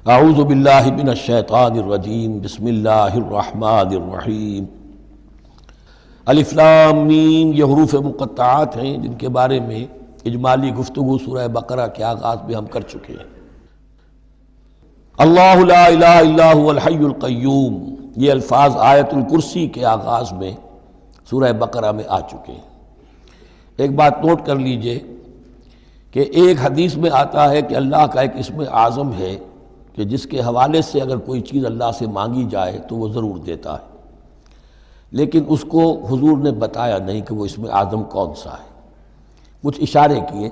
اعوذ باللہ من الشیطان الرجیم بسم اللہ الرحمن الرحیم الف لام میم، یہ حروف مقطعات ہیں جن کے بارے میں اجمالی گفتگو سورہ بقرہ کے آغاز میں ہم کر چکے ہیں۔ اللہ لا الہ الا هو الحی القیوم، یہ الفاظ آیت الکرسی کے آغاز میں سورہ بقرہ میں آ چکے ہیں۔ ایک بات نوٹ کر لیجئے کہ ایک حدیث میں آتا ہے کہ اللہ کا ایک اسم اعظم ہے کہ جس کے حوالے سے اگر کوئی چیز اللہ سے مانگی جائے تو وہ ضرور دیتا ہے، لیکن اس کو حضور نے بتایا نہیں کہ وہ اسم اعظم کون سا ہے۔ کچھ اشارے کیے،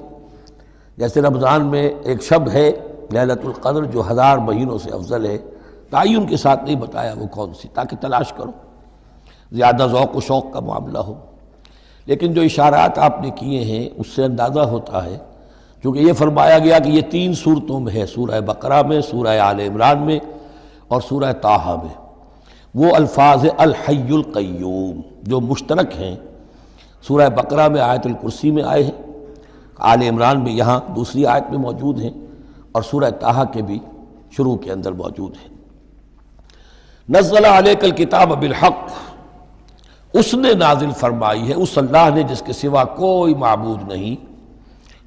جیسے رمضان میں ایک شب ہے لیلۃ القدر جو 1000 مہینوں سے افضل ہے، تعین کے ساتھ نہیں بتایا وہ کون سی، تاکہ تلاش کرو، زیادہ ذوق و شوق کا معاملہ ہو۔ لیکن جو اشارات آپ نے کیے ہیں اس سے اندازہ ہوتا ہے، چونکہ یہ فرمایا گیا کہ یہ 3 صورتوں میں ہے، سورہ بقرہ میں، سورہ آل عمران میں اور سورہ طٰہٰ میں، وہ الفاظ الحی القیوم جو مشترک ہیں، سورہ بقرہ میں آیت الکرسی میں آئے ہیں، آل عمران میں یہاں دوسری آیت میں موجود ہیں، اور سورہ طٰہٰ کے بھی شروع کے اندر موجود ہیں۔ نزل علیک الکتاب بالحق، اس نے نازل فرمائی ہے، اس اللہ نے جس کے سوا کوئی معبود نہیں،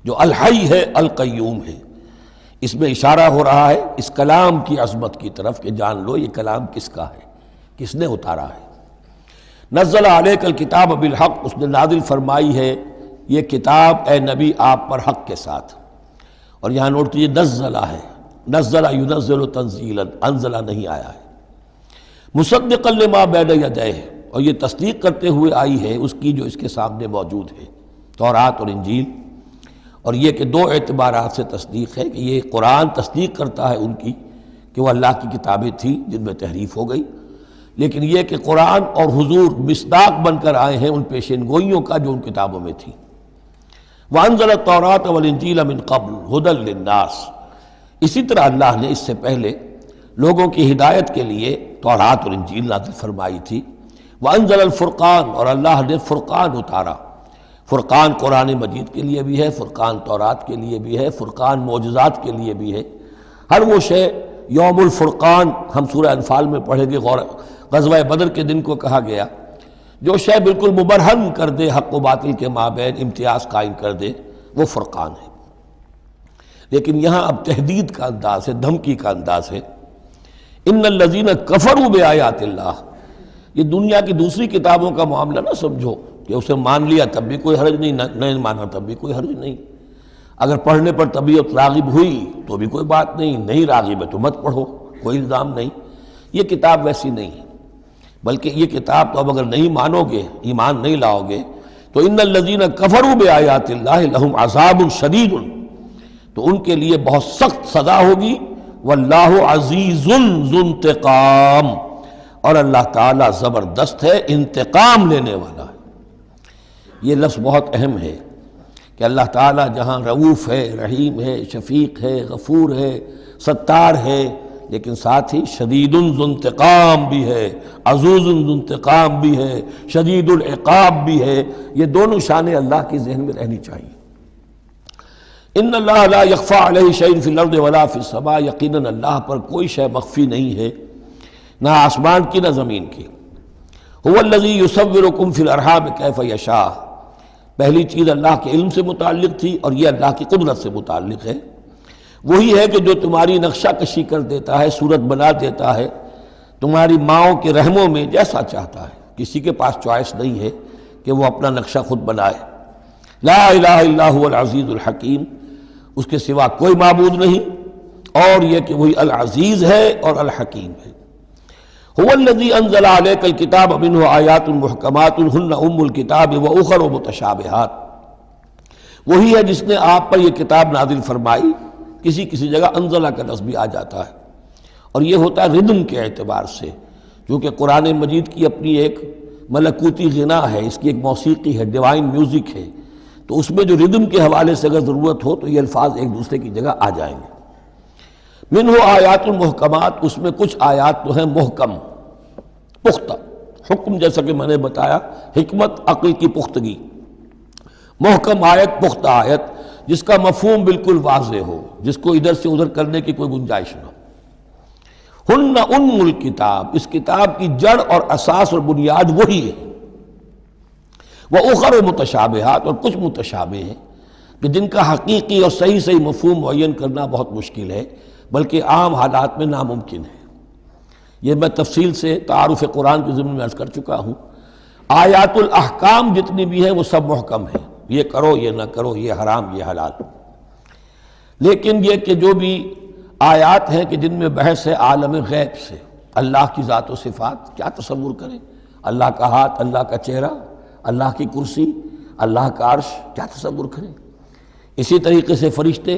جو الحی ہے القیوم ہے۔ اس میں اشارہ ہو رہا ہے اس کلام کی عظمت کی طرف کہ جان لو یہ کلام کس کا ہے، کس نے اتارا ہے۔ نزل علیک الکتاب بالحق، اس نے نازل فرمائی ہے یہ کتاب اے نبی آپ پر حق کے ساتھ، اور یہاں نوٹ کیجیے نزلہ ہے، نزل ینزل تنزیلا، انزلہ نہیں آیا ہے۔ مصدقا لما بین یدیہ، اور یہ تصدیق کرتے ہوئے آئی ہے اس کی جو اس کے سامنے موجود ہے، تورات اور انجیل۔ اور یہ کہ 2 اعتبارات سے تصدیق ہے کہ یہ قرآن تصدیق کرتا ہے ان کی کہ وہ اللہ کی کتابیں تھیں جن میں تحریف ہو گئی، لیکن یہ کہ قرآن اور حضور مصداق بن کر آئے ہیں ان پیشین گوئیوں کا جو ان کتابوں میں تھی۔ وَأَنزَلَ التَّوْرَاةَ وَالْإِنجِيلَ مِن قَبْلُ هُدًى لِلنَّاسِ، اسی طرح اللہ نے اس سے پہلے لوگوں کی ہدایت کے لیے تورات اور انجیل نازل فرمائی تھی۔ وَأَنزَلَ الْفُرْقَانَ، اور اللہ نے فرقان اتارا۔ فرقان قرآن مجید کے لیے بھی ہے، فرقان تورات کے لیے بھی ہے، فرقان معجزات کے لیے بھی ہے۔ ہر وہ شے یوم الفرقان ہم سورہ انفال میں پڑھیں گے، غزوہ بدر کے دن کو کہا گیا، جو شے بالکل مبرہن کر دے حق و باطل کے مابین امتیاز قائم کر دے وہ فرقان ہے۔ لیکن یہاں اب تہدید کا انداز ہے، دھمکی کا انداز ہے۔ ان الذین کفروا بآیات اللہ، یہ دنیا کی دوسری کتابوں کا معاملہ نہ سمجھو کہ اسے مان لیا تب بھی کوئی حرج نہیں، نہیں مانا تب بھی کوئی حرج نہیں، اگر پڑھنے پر طبیعت راغب ہوئی تو بھی کوئی بات نہیں، نہیں راغب ہے تو مت پڑھو، کوئی الزام نہیں۔ یہ کتاب ویسی نہیں ہے، بلکہ یہ کتاب تو اب اگر نہیں مانو گے، ایمان نہیں لاؤ گے تو ان الذین کفروا بآیات اللہ لہم عذاب شدید، تو ان کے لیے بہت سخت سزا ہوگی۔ واللہ عزیز ذو انتقام، اور اللہ تعالیٰ زبردست ہے، انتقام لینے والا ہے۔ یہ لفظ بہت اہم ہے کہ اللہ تعالیٰ جہاں رؤوف ہے، رحیم ہے، شفیق ہے، غفور ہے، ستار ہے، لیکن ساتھ ہی شدید ذو انتقام بھی ہے، عزوز ذو انتقام بھی ہے، شدید العقاب بھی ہے۔ یہ دونوں شانیں اللہ کی ذہن میں رہنی چاہیے۔ ان اللہ لا یخفی علیہ شیء فی الارض ولا فی السماء، یقیناً اللہ پر کوئی شے مخفی نہیں ہے، نہ آسمان کی نہ زمین کی۔ هو الذی یصورکم فی الارحام کیف یشاء، پہلی چیز اللہ کے علم سے متعلق تھی اور یہ اللہ کی قدرت سے متعلق ہے۔ وہی ہے کہ جو تمہاری نقشہ کشی کر دیتا ہے، صورت بنا دیتا ہے تمہاری ماؤں کے رحموں میں جیسا چاہتا ہے، کسی کے پاس چوائس نہیں ہے کہ وہ اپنا نقشہ خود بنائے۔ لا الہ الا هو العزیز الحکیم، اس کے سوا کوئی معبود نہیں، اور یہ کہ وہی العزیز ہے اور الحکیم ہے۔ هو الذی انزل علیک الکتاب منہ آیات محکمات ہن ام الکتاب واخر متشابہات، وہی ہے جس نے آپ پر یہ کتاب نازل فرمائی۔ کسی کسی جگہ انزلہ کا لفظ بھی آ جاتا ہے، اور یہ ہوتا ہے ردم کے اعتبار سے، کیونکہ قرآن مجید کی اپنی ایک ملکوتی غنا ہے، اس کی ایک موسیقی ہے، ڈیوائن میوزک ہے، تو اس میں جو ردم کے حوالے سے اگر ضرورت ہو تو یہ الفاظ ایک دوسرے کی جگہ آ جائیں گے۔ منہ آیات المحکمات، اس میں کچھ آیات تو ہیں محکم، پختہ، حکم جیسا کہ میں نے بتایا، حکمت عقل کی پختگی، محکم آیت، پختہ آیت، جس کا مفہوم بالکل واضح ہو، جس کو ادھر سے ادھر کرنے کی کوئی گنجائش نہ ہو۔ ہن ام الکتاب، اس کتاب کی جڑ اور اساس اور بنیاد وہی ہے۔ وَأُخَرُ متشابہات، اور کچھ متشابہ ہیں کہ جن کا حقیقی اور صحیح مفہوم معین کرنا بہت مشکل ہے، بلکہ عام حالات میں ناممکن ہے۔ یہ میں تفصیل سے تعارف قرآن کے ضمن میں عرض کر چکا ہوں۔ آیات الاحکام جتنی بھی ہیں وہ سب محکم ہیں، یہ کرو یہ نہ کرو، یہ حرام یہ حلال۔ لیکن یہ کہ جو بھی آیات ہیں کہ جن میں بحث ہے عالم غیب سے، اللہ کی ذات و صفات، کیا تصور کریں؟ اللہ کا ہاتھ، اللہ کا چہرہ، اللہ کی کرسی، اللہ کا عرش، کیا تصور کریں؟ اسی طریقے سے فرشتے،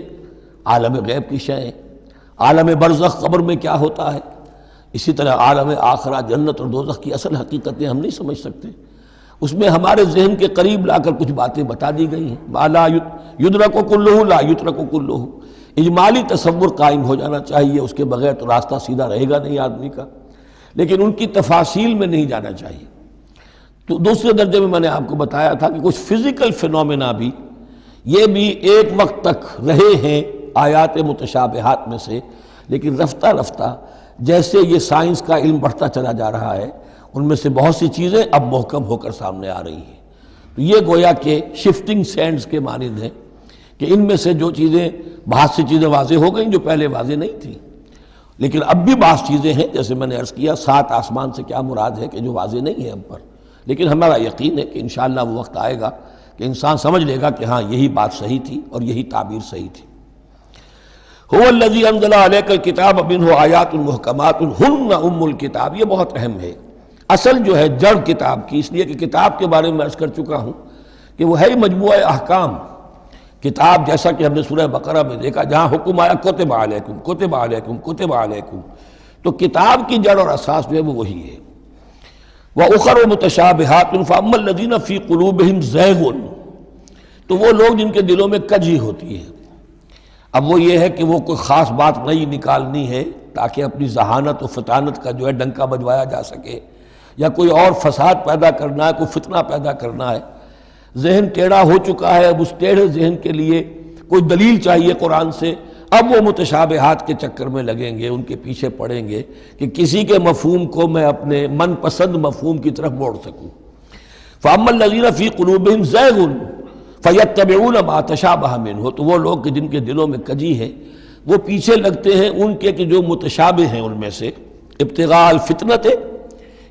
عالم غیب کی شیئیں، عالم برزخ قبر میں کیا ہوتا ہے، اسی طرح عالم آخرہ جنت اور دوزخ کی اصل حقیقتیں ہم نہیں سمجھ سکتے۔ اس میں ہمارے ذہن کے قریب لا کر کچھ باتیں بتا دی گئی ہیں۔ ما لا یدرک کلہ لا یترک کلہ، اجمالی تصور قائم ہو جانا چاہیے، اس کے بغیر تو راستہ سیدھا رہے گا نہیں آدمی کا، لیکن ان کی تفاصیل میں نہیں جانا چاہیے۔ تو دوسرے درجے میں نے آپ کو بتایا تھا کہ کچھ فزیکل فینومینا بھی، یہ بھی ایک وقت تک رہے ہیں آیات متشابہات میں سے، لیکن رفتہ رفتہ جیسے یہ سائنس کا علم بڑھتا چلا جا رہا ہے، ان میں سے بہت سی چیزیں اب محکم ہو کر سامنے آ رہی ہیں۔ تو یہ گویا کہ شفٹنگ سینڈز کے مانند ہیں کہ ان میں سے جو چیزیں، بہت سی چیزیں واضح ہو گئیں جو پہلے واضح نہیں تھیں، لیکن اب بھی بعض چیزیں ہیں، جیسے میں نے عرض کیا 7 آسمان سے کیا مراد ہے کہ جو واضح نہیں ہے ہم پر، لیکن ہمارا یقین ہے کہ انشاءاللہ وہ وقت آئے گا کہ انسان سمجھ لے گا کہ ہاں یہی بات صحیح تھی اور یہی تعبیر صحیح تھی۔ هو الذی انزل علیک الکتاب منہ آیات محکمات ہن ام الکتاب، یہ بہت اہم ہے۔ اصل جو ہے جڑ کتاب کی، اس لیے کہ کتاب کے بارے میں عرض کر چکا ہوں کہ وہ ہے مجموعہ احکام۔ کتاب جیسا کہ ہم نے سورہ بقرہ میں دیکھا، جہاں حکم آیا کتب علیکم کتب علیکم کتب علیکم، تو کتاب کی جڑ اور اساس جو ہے وہ وہی ہے۔ وَأُخَرُ مُتَشَابِهَاتٌ فَأَمَّا الَّذِينَ فِي قُلُوبِهِمْ زَيْغٌ، تو وہ لوگ جن کے دلوں میں کجی ہوتی ہے۔ اب وہ یہ ہے کہ وہ کوئی خاص بات نہیں نکالنی ہے تاکہ اپنی ذہانت و فطانت کا جو ہے ڈنکا بجوایا جا سکے، یا کوئی اور فساد پیدا کرنا ہے، کوئی فتنہ پیدا کرنا ہے، ذہن ٹیڑھا ہو چکا ہے، اب اس ٹیڑھے ذہن کے لیے کوئی دلیل چاہیے قرآن سے، اب وہ متشابہات کے چکر میں لگیں گے، ان کے پیچھے پڑیں گے کہ کسی کے مفہوم کو میں اپنے من پسند مفہوم کی طرف موڑ سکوں۔ فَأَمَّا الَّذِينَ فِي قُلُوبِهِمْ زَيْغٌ فَيَتَّبِعُونَ مَا تَشَابَهَ مِنْهُ، تو وہ لوگ کہ جن کے دلوں میں کجی ہے وہ پیچھے لگتے ہیں ان کے کہ جو متشابہ ہیں ان میں سے، ابتغاء الفتنۃ،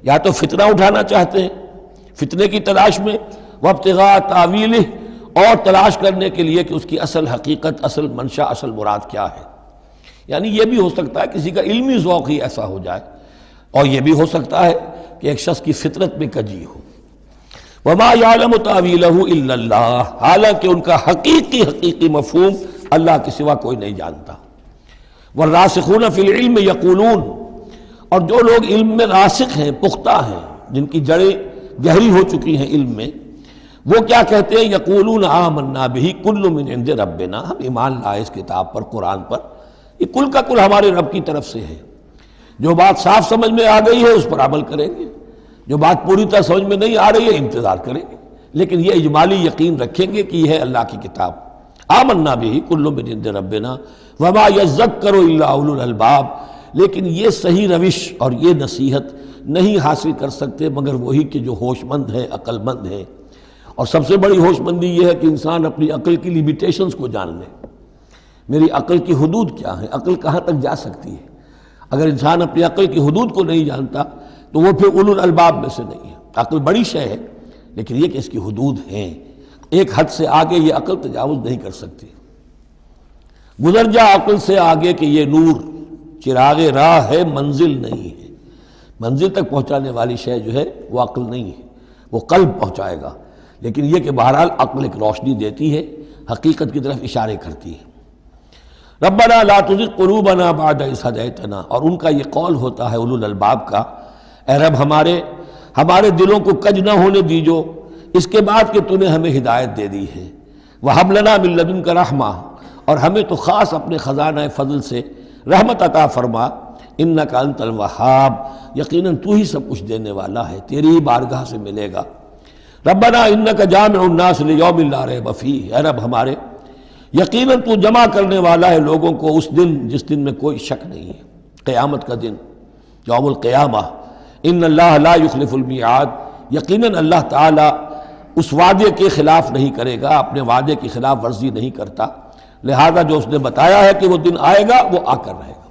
یا تو فتنہ اٹھانا چاہتے ہیں فتنے کی تلاش میں، وابتغاء تاویلہ، اور تلاش کرنے کے لیے کہ اس کی اصل حقیقت، اصل منشا، اصل مراد کیا ہے۔ یعنی یہ بھی ہو سکتا ہے کسی کا علمی ذوق ہی ایسا ہو جائے، اور یہ بھی ہو سکتا ہے کہ ایک شخص کی فطرت میں کجی ہو۔ وَمَا يَعْلَمُ تَأْوِيلَهُ إِلَّا اللَّهُ، حالانکہ ان کا حقیقی مفہوم اللہ کے سوا کوئی نہیں جانتا۔ وَالرَّاسِخُونَ فِي الْعِلْمِ يَقُولُونَ، اور جو لوگ علم میں راسخ ہیں، پختہ ہیں، جن کی جڑیں گہری ہو چکی ہیں علم میں، وہ کیا کہتے ہیں؟ یقولون آمنا بہ کل من عند ربنا، ہم ایمان لائے اس کتاب پر، قرآن پر، یہ کل کا کل ہمارے رب کی طرف سے ہے۔ جو بات صاف سمجھ میں آ گئی ہے اس پر عمل کریں گے، جو بات پوری طرح سمجھ میں نہیں آ رہی ہے انتظار کریں گے، لیکن یہ اجمالی یقین رکھیں گے کہ یہ ہے اللہ کی کتاب۔ آمنا بہ کل من عند ربنا وما یذکر الا اولو الالباب، لیکن یہ صحیح روش اور یہ نصیحت نہیں حاصل کر سکتے مگر وہی کہ جو ہوش مند ہے، عقل مند ہے۔ اور سب سے بڑی ہوش مندی یہ ہے کہ انسان اپنی عقل کی لیمیٹیشنز کو جان لے، میری عقل کی حدود کیا ہیں، عقل کہاں تک جا سکتی ہے۔ اگر انسان اپنی عقل کی حدود کو نہیں جانتا تو وہ پھر اولو الالباب میں سے نہیں ہے۔ عقل بڑی شے ہے لیکن یہ کہ اس کی حدود ہیں، ایک حد سے آگے یہ عقل تجاوز نہیں کر سکتی۔ گزر جا عقل سے آگے کہ یہ نور چراغ راہ ہے، منزل نہیں ہے۔ منزل تک پہنچانے والی شے جو ہے وہ عقل نہیں ہے، وہ قلب پہنچائے گا، لیکن یہ کہ بہرحال عقل ایک روشنی دیتی ہے، حقیقت کی طرف اشارے کرتی ہے۔ ربنا لا تزغ قلوبنا بعد اذ ہدیتنا، اور ان کا یہ قول ہوتا ہے اولو الالباب کا، اے رب ہمارے دلوں کو کج نہ ہونے دیجو اس کے بعد کہ تو نے ہمیں ہدایت دے دی ہے۔ وہب لنا من لدنک رحمہ، اور ہمیں تو خاص اپنے خزانہ فضل سے رحمت عطا فرما، انک انت الوہاب، یقیناً تو ہی سب کچھ دینے والا ہے، تیری ہی بارگاہ سے ملے گا۔ ربنا انک جامع الناس لیوم لا ریب فیہ، اے رب ہمارے یقیناً تو جمع کرنے والا ہے لوگوں کو اس دن جس دن میں کوئی شک نہیں ہے، قیامت کا دن، یوم القیامہ، ان اللہ لا یخلف المیعاد، یقیناً اللہ تعالیٰ اس وعدے کے خلاف نہیں کرے گا، اپنے وعدے کی خلاف ورزی نہیں کرتا، لہذا جو اس نے بتایا ہے کہ وہ دن آئے گا وہ آ کر رہے گا۔